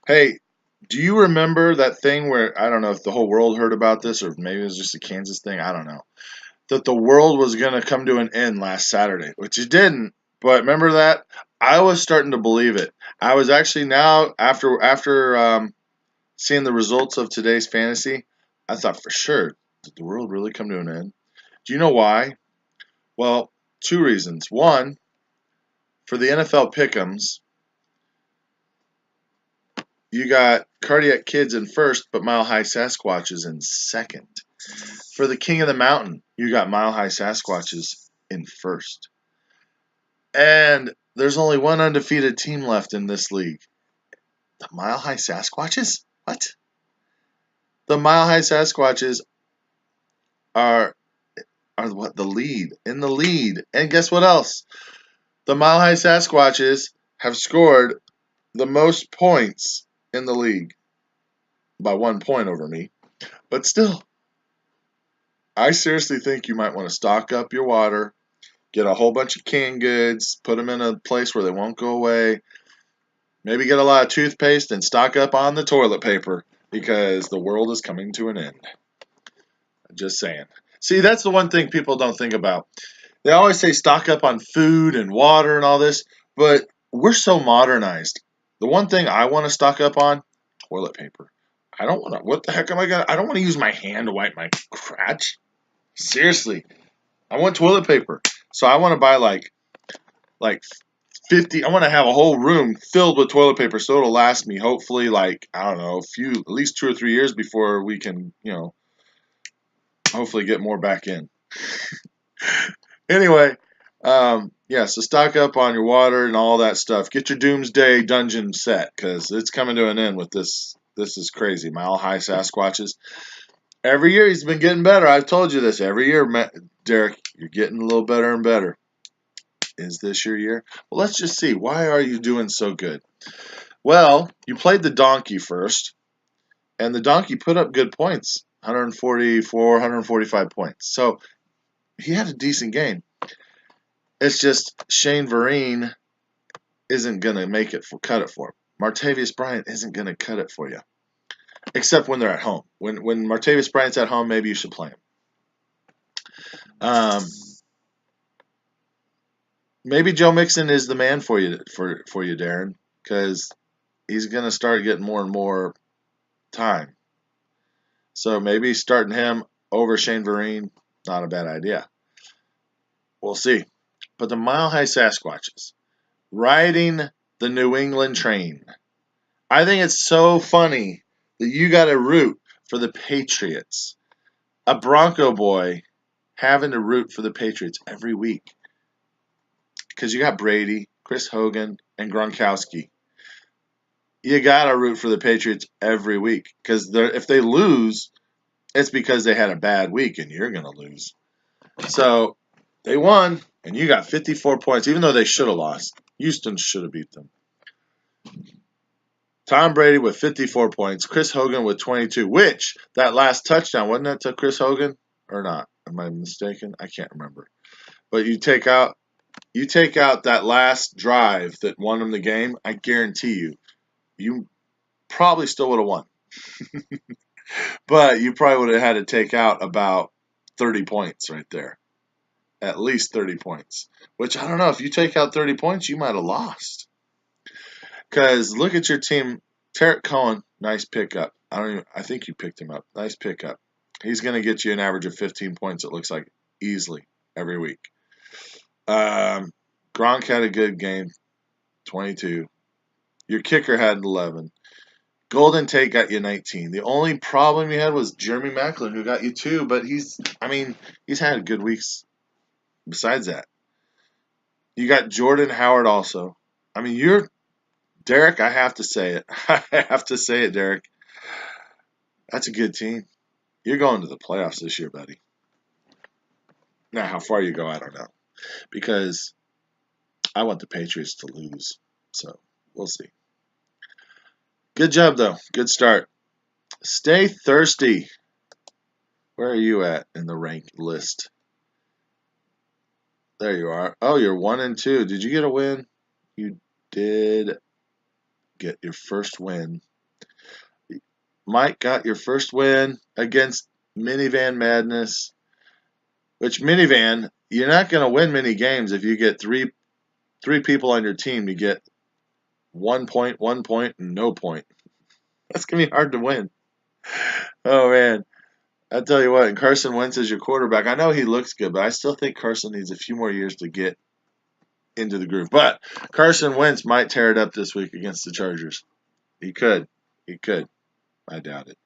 Hey, do you remember that thing where I don't know if the whole world heard about this or maybe it was just a Kansas thing? I don't know. That the world was going to come to an end last Saturday, which it didn't. But remember that? I was starting to believe it. I was actually now after seeing the results of today's fantasy, I thought for sure did the world really come to an end? Do you know why? Well, two reasons. One, for the NFL pick'ems, you got Cardiac Kids in first, but Mile High Sasquatches in second. For the King of the Mountain, you got Mile High Sasquatches in first. And there's only one undefeated team left in this league. The Mile High Sasquatches? What? The Mile High Sasquatches are what the lead in the lead. And guess what else? The Mile High Sasquatches have scored the most points in the league by 1 point over me. But still, I seriously think you might want to stock up your water, get a whole bunch of canned goods, put them in a place where they won't go away. Maybe get a lot of toothpaste and stock up on the toilet paper because the world is coming to an end. Just saying. See, that's the one thing people don't think about. They always say stock up on food and water and all this, but we're so modernized. The one thing I want to stock up on, toilet paper. I don't want to. What the heck am I gonna? I don't want to use my hand to wipe my crotch. Seriously, I want toilet paper. So I want to buy like 50. I want to have a whole room filled with toilet paper so it'll last me hopefully like I don't know, at least 2 or 3 years before we can, hopefully get more back in. Anyway, yeah, so stock up on your water and all that stuff. Get your doomsday dungeon set because it's coming to an end with this. This is crazy. Mile High Sasquatches. Every year he's been getting better. I've told you this. Every year, Derek, you're getting a little better and better. Is this your year? Well, let's just see. Why are you doing so good? Well, you played the donkey first, and the donkey put up good points 144, 145 points. So he had a decent game. It's just Shane Vereen isn't going to cut it for him. Martavius Bryant isn't going to cut it for you, except when they're at home. When Martavius Bryant's at home, maybe you should play him. Maybe Joe Mixon is the man for you, Darren, because he's going to start getting more and more time. So maybe starting him over Shane Vereen, not a bad idea. We'll see. But the Mile High Sasquatches riding the New England train. I think it's so funny that you got to root for the Patriots. A Bronco boy having to root for the Patriots every week. Because you got Brady, Chris Hogan, and Gronkowski. You got to root for the Patriots every week. Because if they lose, it's because they had a bad week and you're going to lose. So they won, and you got 54 points, even though they should have lost. Houston should have beat them. Tom Brady with 54 points, Chris Hogan with 22, which that last touchdown, wasn't that to Chris Hogan or not? Am I mistaken? I can't remember. But you take out that last drive that won them the game, I guarantee you probably still would have won. But you probably would have had to take out about 30 points right there. At least 30 points. Which I don't know. If you take out 30 points, you might have lost. Because look at your team. Tarek Cohen, nice pickup. I think you picked him up. Nice pickup. He's going to get you an average of 15 points, it looks like, easily every week. Gronk had a good game, 22. Your kicker had 11. Golden Tate got you 19. The only problem you had was Jeremy Maclin, who got you 2, but he's had good weeks besides that. You got Jordan Howard also. Derek, I have to say it. I have to say it, Derek. That's a good team. You're going to the playoffs this year, buddy. Now, how far you go, I don't know. Because I want the Patriots to lose. So, we'll see. Good job, though. Good start. Stay thirsty. Where are you at in the rank list? There you are. Oh, you're 1 and 2. Did you get a win? You did get your first win. Mike got your first win against Minivan Madness. Which Minivan, you're not going to win many games if you get three people on your team. You get 1 point, and no point. That's going to be hard to win. Oh, man. I tell you what, and Carson Wentz is your quarterback. I know he looks good, but I still think Carson needs a few more years to get into the groove. But Carson Wentz might tear it up this week against the Chargers. He could. He could. I doubt it.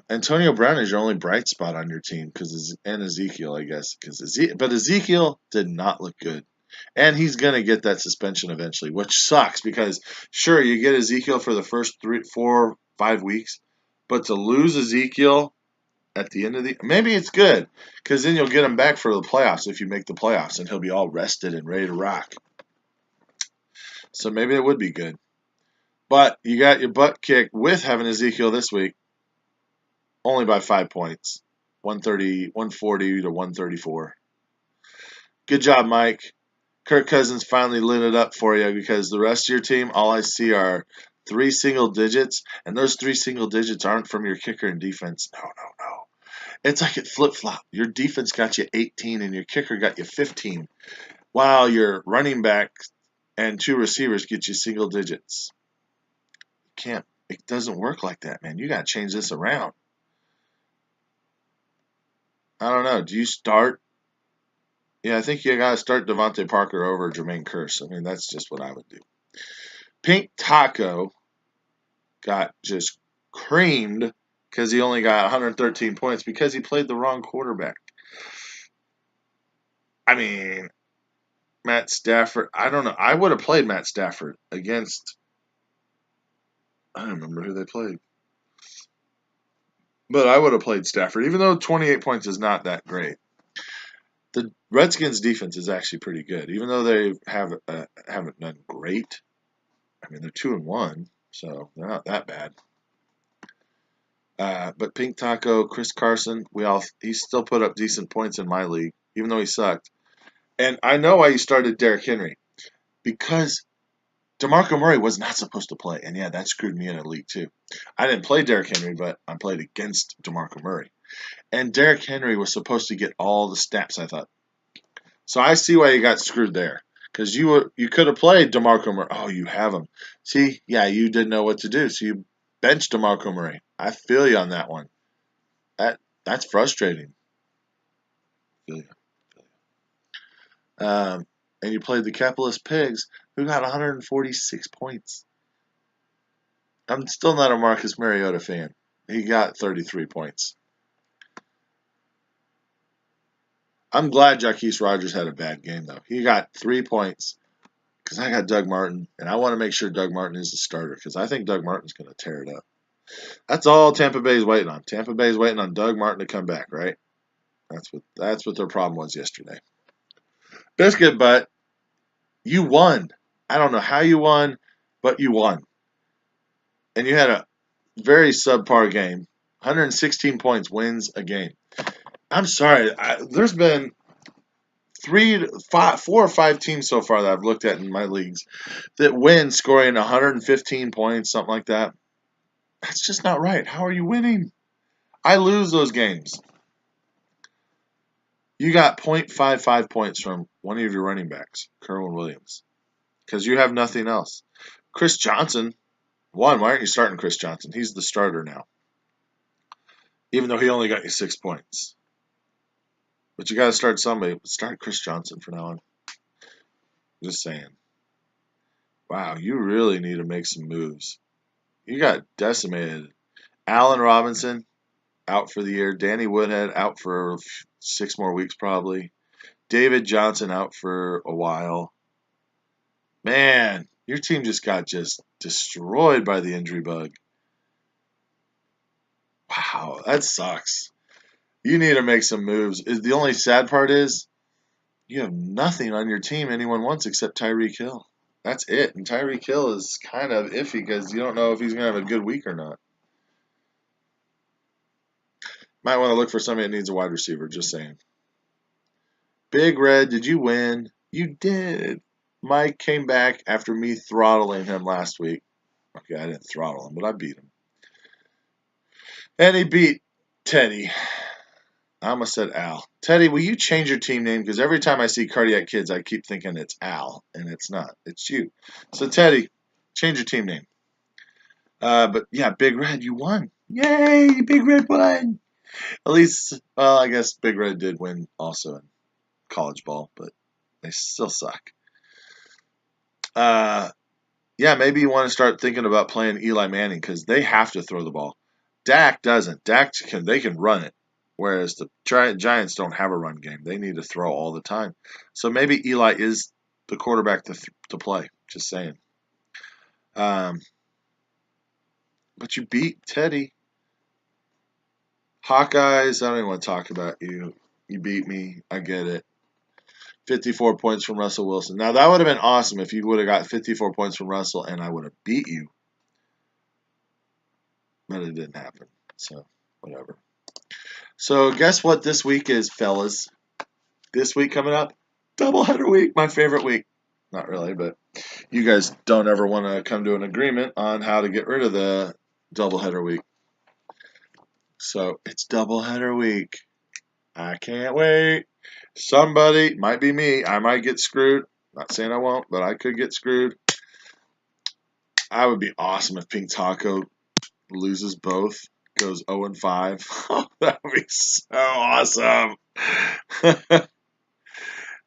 Antonio Brown is your only bright spot on your team and Ezekiel, I guess. But Ezekiel did not look good. And he's going to get that suspension eventually, which sucks because, sure, you get Ezekiel for the first 3, 4, 5 weeks, but to lose Ezekiel at the end of maybe it's good because then you'll get him back for the playoffs if you make the playoffs and he'll be all rested and ready to rock. So maybe it would be good. But you got your butt kicked with having Ezekiel this week only by 5 points, 140 to 134. Good job, Mike. Kirk Cousins finally lit it up for you because the rest of your team, all I see are 3 single digits, and those 3 single digits aren't from your kicker and defense. No. It's like it flip-flopped. Your defense got you 18 and your kicker got you 15, while your running back and 2 receivers get you single digits. It doesn't work like that, man. You got to change this around. I don't know. Do you start? Yeah, I think you got to start Devontae Parker over Jermaine Kearse. I mean, that's just what I would do. Pink Taco got just creamed because he only got 113 points because he played the wrong quarterback. I mean, Matt Stafford, I don't know. I would have played Matt Stafford against, I don't remember who they played. But I would have played Stafford, even though 28 points is not that great. The Redskins' defense is actually pretty good, even though they haven't done great. I mean, they're 2-1, so they're not that bad. But Pink Taco, Chris Carson, he still put up decent points in my league, even though he sucked. And I know why you started Derrick Henry, because DeMarco Murray was not supposed to play, and yeah, that screwed me in a league too. I didn't play Derrick Henry, but I played against DeMarco Murray. And Derrick Henry was supposed to get all the snaps, I thought. So I see why you got screwed there. Because you could have played DeMarco Murray. Oh, you have him. See, yeah, you didn't know what to do, so you benched DeMarco Murray. I feel you on that one. That's frustrating. Feel you. And you played the Capitalist Pigs, who got 146 points. I'm still not a Marcus Mariota fan. He got 33 points. I'm glad Jaquise Rogers had a bad game, though. He got 3 points because I got Doug Martin, and I want to make sure Doug Martin is the starter because I think Doug Martin's going to tear it up. That's all Tampa Bay's waiting on. Tampa Bay's waiting on Doug Martin to come back, right? That's what their problem was yesterday. Biscuit Butt, you won. I don't know how you won, but you won. And you had a very subpar game. 116 points wins a game. I'm sorry. There's been 4 or 5 teams so far that I've looked at in my leagues that win scoring 115 points, something like that. That's just not right. How are you winning? I lose those games. You got 0.55 points from one of your running backs, Kerwin Williams, because you have nothing else. Chris Johnson won. Why aren't you starting Chris Johnson? He's the starter now, even though he only got you 6 points. But you got to start somebody. Start Chris Johnson from now on. Just saying. Wow, you really need to make some moves. You got decimated. Allen Robinson out for the year. Danny Woodhead out for 6 more weeks probably. David Johnson out for a while. Man, your team just got destroyed by the injury bug. Wow, that sucks. You need to make some moves. The only sad part is you have nothing on your team anyone wants except Tyreek Hill. That's it. And Tyreek Hill is kind of iffy because you don't know if he's going to have a good week or not. Might want to look for somebody that needs a wide receiver. Just saying. Big Red, did you win? You did. Mike came back after me throttling him last week. Okay, I didn't throttle him, but I beat him. And he beat Teddy. I almost said Al. Teddy, will you change your team name? Because every time I see Cardiac Kids, I keep thinking it's Al, and it's not. It's you. So, Teddy, change your team name. But yeah, Big Red, you won. Yay, Big Red won. At least, well, I guess Big Red did win also in college ball, but they still suck. Yeah, maybe you want to start thinking about playing Eli Manning because they have to throw the ball. Dak doesn't. They can run it, whereas the Giants don't have a run game. They need to throw all the time. So maybe Eli is the quarterback to play. Just saying. Um, but you beat Teddy. Hawkeyes, I don't even want to talk about you. You beat me. I get it. 54 points from Russell Wilson. Now, that would have been awesome if you would have got 54 points from Russell and I would have beat you. But it didn't happen. So, whatever. So, guess what this week is, fellas? This week coming up, doubleheader week, my favorite week. Not really, but you guys don't ever want to come to an agreement on how to get rid of the doubleheader week. So, it's doubleheader week. I can't wait. Somebody, might be me, I might get screwed. Not saying I won't, but I could get screwed. I would be awesome if Pink Taco loses both, goes 0-5. That would be so awesome.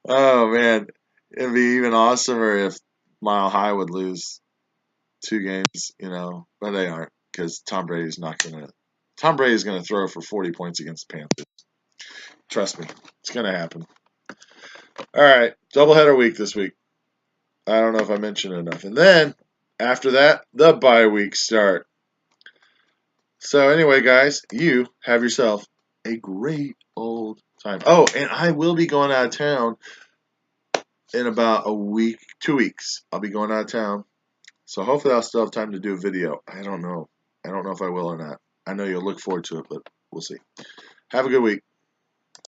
Oh, man. It'd be even awesomer if Mile High would lose 2 games, but they aren't because Tom Brady's not going to. Tom Brady's going to throw for 40 points against the Panthers. Trust me, it's going to happen. All right, doubleheader week this week. I don't know if I mentioned it enough. And then, after that, the bye week start. So anyway, guys, you have yourself a great old time. Oh, and I will be going out of town in about a week, 2 weeks. I'll be going out of town. So hopefully I'll still have time to do a video. I don't know. I don't know if I will or not. I know you'll look forward to it, but we'll see. Have a good week.